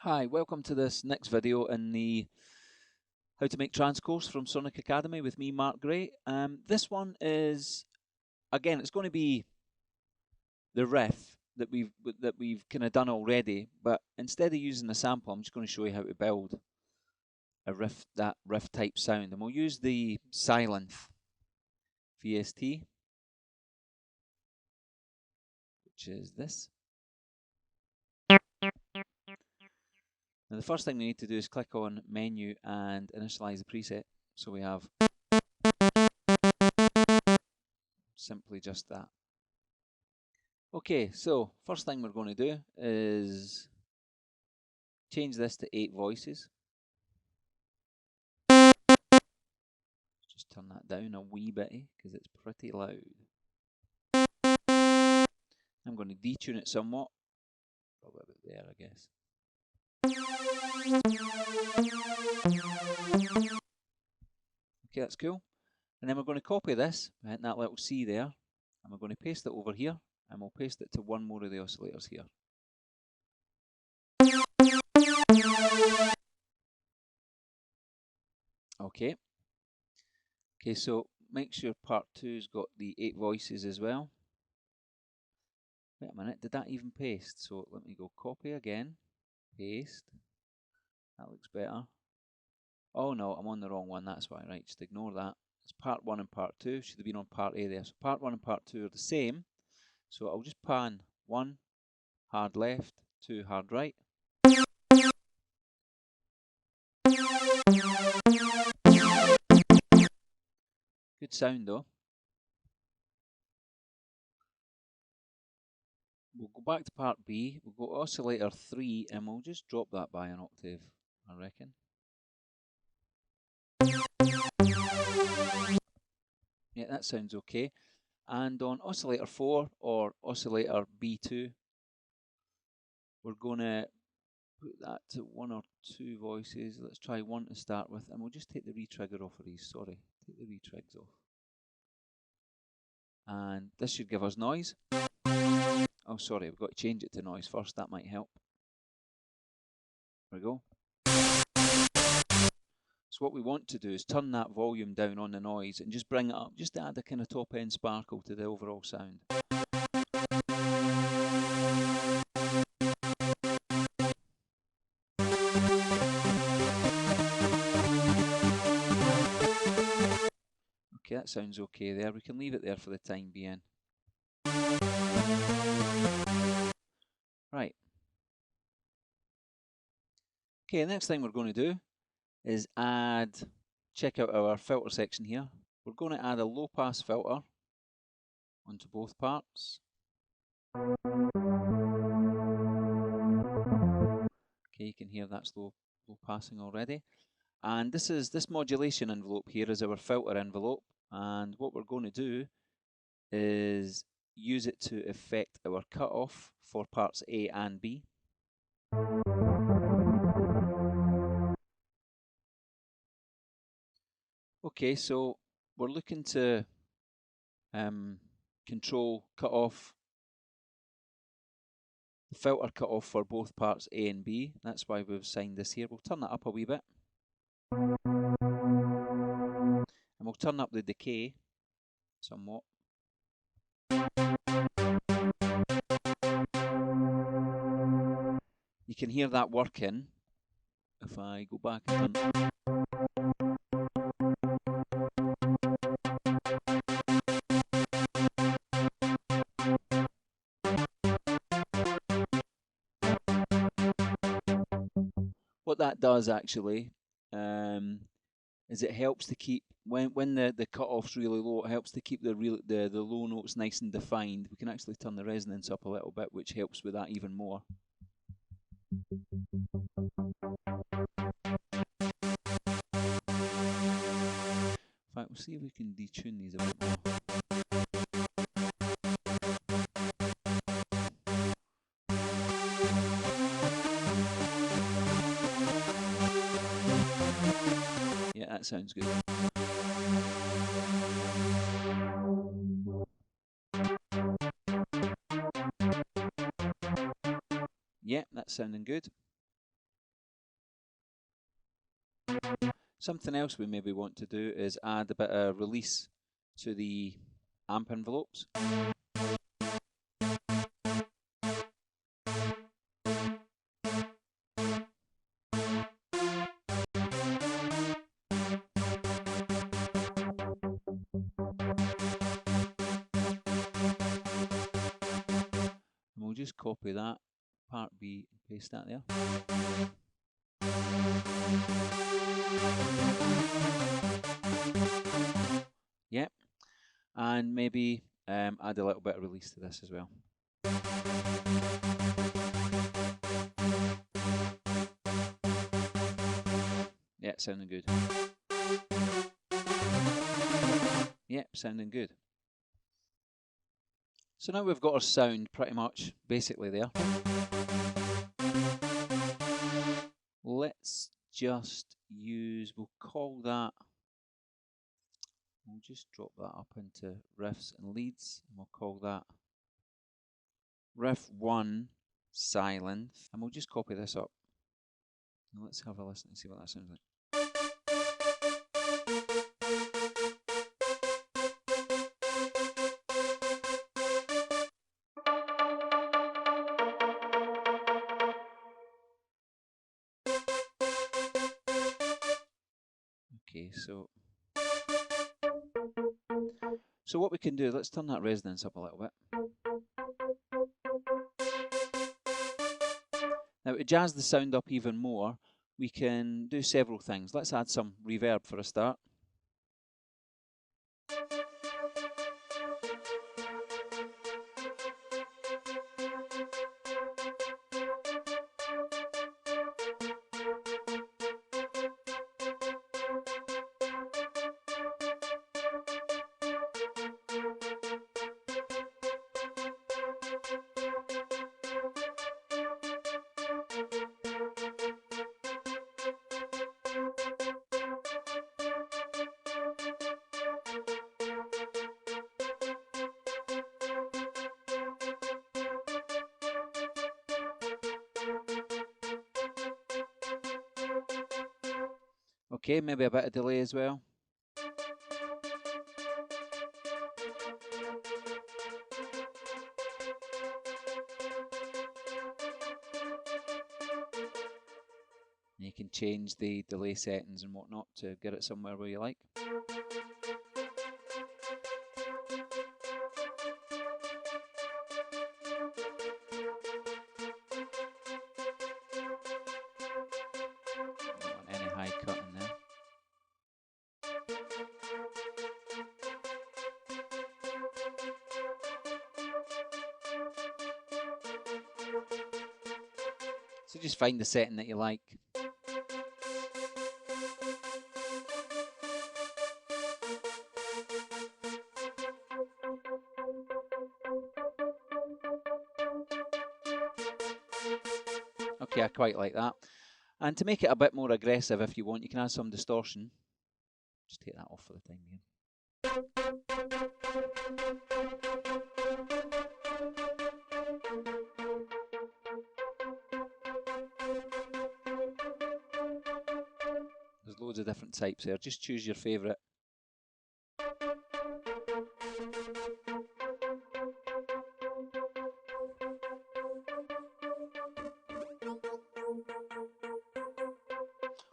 Hi, welcome to this next video in the How to Make Trance course from Sonic Academy with me, Mark Gray. This one is, again, it's going to be the riff that we've kind of done already, but instead of using a sample, I'm just going to show you how to build a riff, that riff type sound, and we'll use the Sylenth VST, which is this. Now the first thing we need to do is click on Menu and initialize the preset. So we have simply just that. Okay, so first thing we're going to do is change this to 8 voices. Just turn that down a wee bit because it's pretty loud. I'm going to detune it somewhat. Probably about there, I guess. Okay, that's cool. And then we're going to copy this, hit that little C there, and we're going to paste it over here, and we'll paste it to one more of the oscillators here. Okay. Okay, so make sure part 2's got the 8 voices as well. Wait a minute, did that even paste? So let me go copy again, paste. That looks better. Oh no, I'm on the wrong one, that's why, right, just ignore that. It's part 1 and part 2, should have been on part A there. So part 1 and part 2 are the same. So I'll just pan 1 hard left, 2 hard right. Good sound though. We'll go back to part B, we'll go oscillator 3 and we'll just drop that by an octave, I reckon. Yeah, that sounds okay. And on oscillator 4 or oscillator B2, we're going to put that to 1 or 2 voices. Let's try 1 to start with, and we'll just take the retrigger off of these. Sorry, take the retrigs off. And this should give us noise. Oh, sorry, we've got to change it to noise first. That might help. There we go. So what we want to do is turn that volume down on the noise and just bring it up, just to add a kind of top end sparkle to the overall sound. Okay, that sounds okay there. We can leave it there for the time being. Right. Okay, the next thing we're going to do is check out our filter section here. We're going to add a low pass filter onto both parts. Okay, you can hear that's low passing already. And this modulation envelope here is our filter envelope. And what we're going to do is use it to affect our cutoff for parts A and B. Okay, so we're looking to control cutoff, the filter cutoff for both parts A and B. That's why we've signed this here. We'll turn that up a wee bit. And we'll turn up the decay somewhat. You can hear that working if I go back and turn. What that does actually is it helps to keep, when the cutoff's really low, it helps to keep the low notes nice and defined. We can actually turn the resonance up a little bit, which helps with that even more. In fact, we'll see if we can detune these a bit more. Yeah, that sounds good. Yeah, that's sounding good. Something else we maybe want to do is add a bit of release to the amp envelopes. And we'll just copy that, part B, and paste that there. Yep, and maybe add a little bit of release to this as well. Yeah, sounding good. Yep, sounding good. So now we've got our sound pretty much basically there. Let's just use, we'll call that, we'll just drop that up into riffs and leads, and we'll call that riff 1 Sylenth, and we'll just copy this up. And let's have a listen and see what that sounds like. Okay, so what we can do, let's turn that resonance up a little bit. Now to jazz the sound up even more, we can do several things. Let's add some reverb for a start. Okay, maybe a bit of delay as well. You can change the delay settings and whatnot to get it somewhere where you like. Don't want any high cut in there. So just find the setting that you like. Okay, I quite like that. And to make it a bit more aggressive, if you want, you can add some distortion. Just take that off for the time being. There's loads of different types there. Just choose your favourite.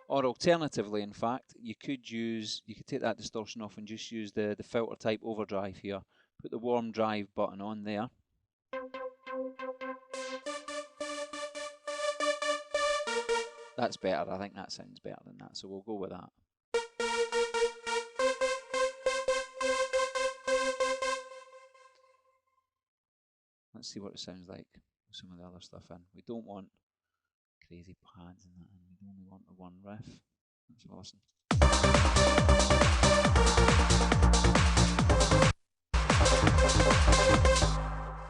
Or alternatively, in fact, you could take that distortion off and just use the filter type overdrive here. Put the warm drive button on there. That's better. I think that sounds better than that, so we'll go with that. Let's see what it sounds like with some of the other stuff in. We don't want crazy pads and that, and we only want the one riff. Let's have a listen.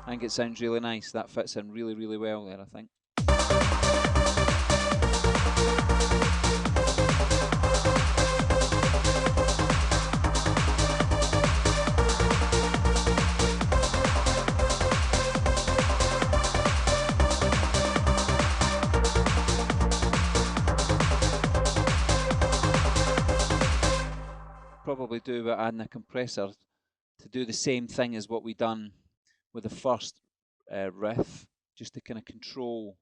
I think it sounds really nice. That fits in really, really well there, I think. probably do about adding a compressor to do the same thing as what we done with the first riff, just to kind of control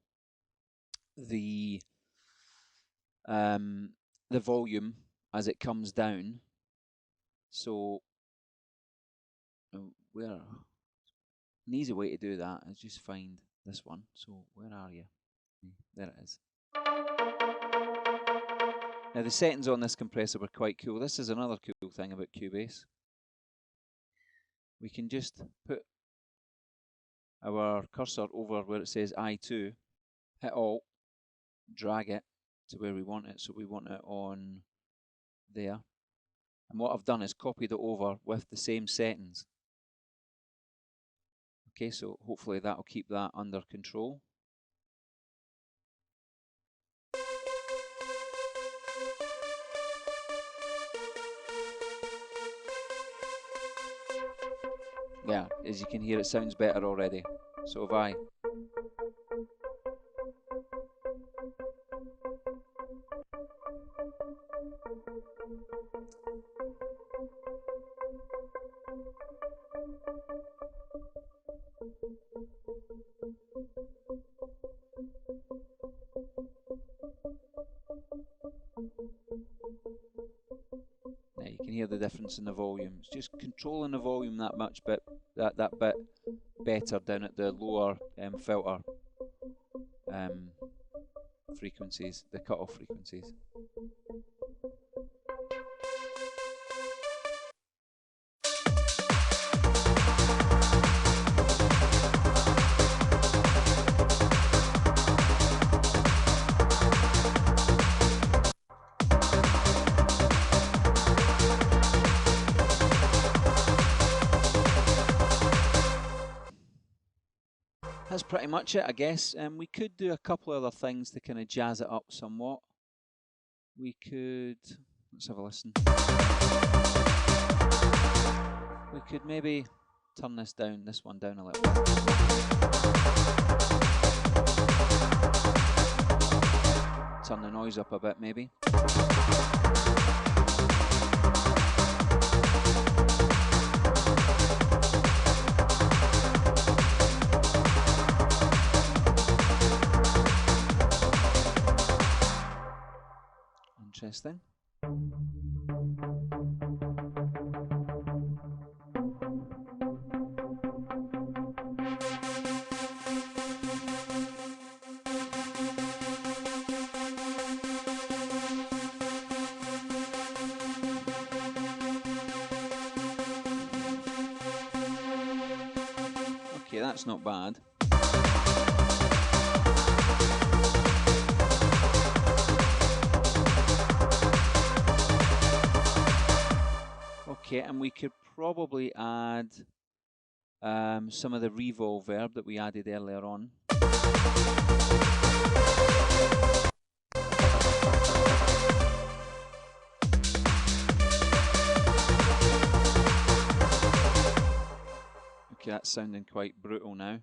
the volume as it comes down. So where an easy way to do that is just find this one. So where are you? There it is. Now the settings on this compressor were quite cool. This is another cool thing about Cubase. We can just put our cursor over where it says I2, hit Alt, drag it to where we want it. So we want it on there. And what I've done is copied it over with the same settings. Okay, so hopefully that'll keep that under control. Yeah, as you can hear, it sounds better already. So if I now you can hear the difference in the volume. It's just controlling the volume that much bit, that bit better down at the lower filter frequencies, the cutoff frequencies. That's pretty much it, I guess. We could do a couple of other things to kind of jazz it up somewhat. We could, let's have a listen. We could maybe turn this one down a little bit. Turn the noise up a bit, maybe. Interesting. Okay, that's not bad. Okay, and we could probably add some of the reverb that we added earlier on. Okay, that's sounding quite brutal now.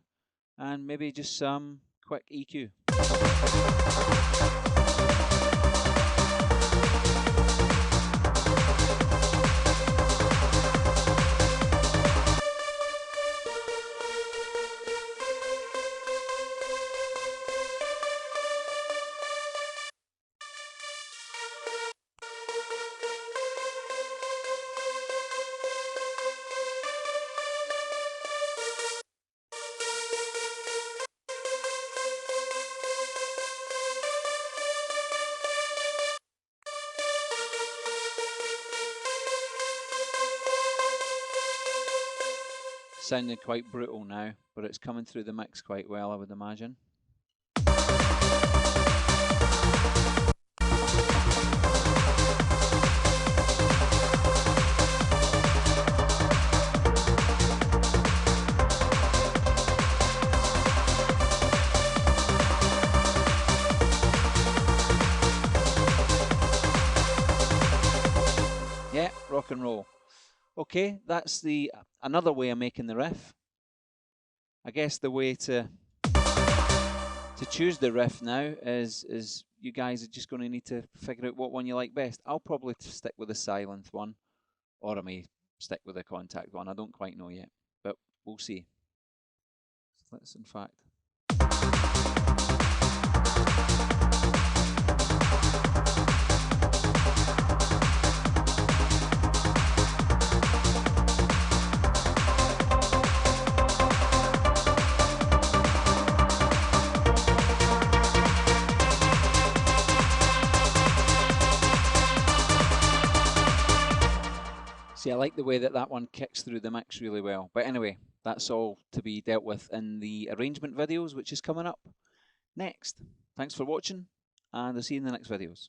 And maybe just some quick EQ. Sounding quite brutal now, but it's coming through the mix quite well, I would imagine. Yeah, rock and roll. Okay, that's another way of making the riff. I guess the way to choose the riff now is you guys are just going to need to figure out what one you like best. I'll probably stick with the Sylenth one. or I may stick with the contact one. I don't quite know yet, but we'll see. So let's in fact. See, I like the way that one kicks through the mix really well. But anyway, that's all to be dealt with in the arrangement videos, which is coming up next. Thanks for watching, and I'll see you in the next videos.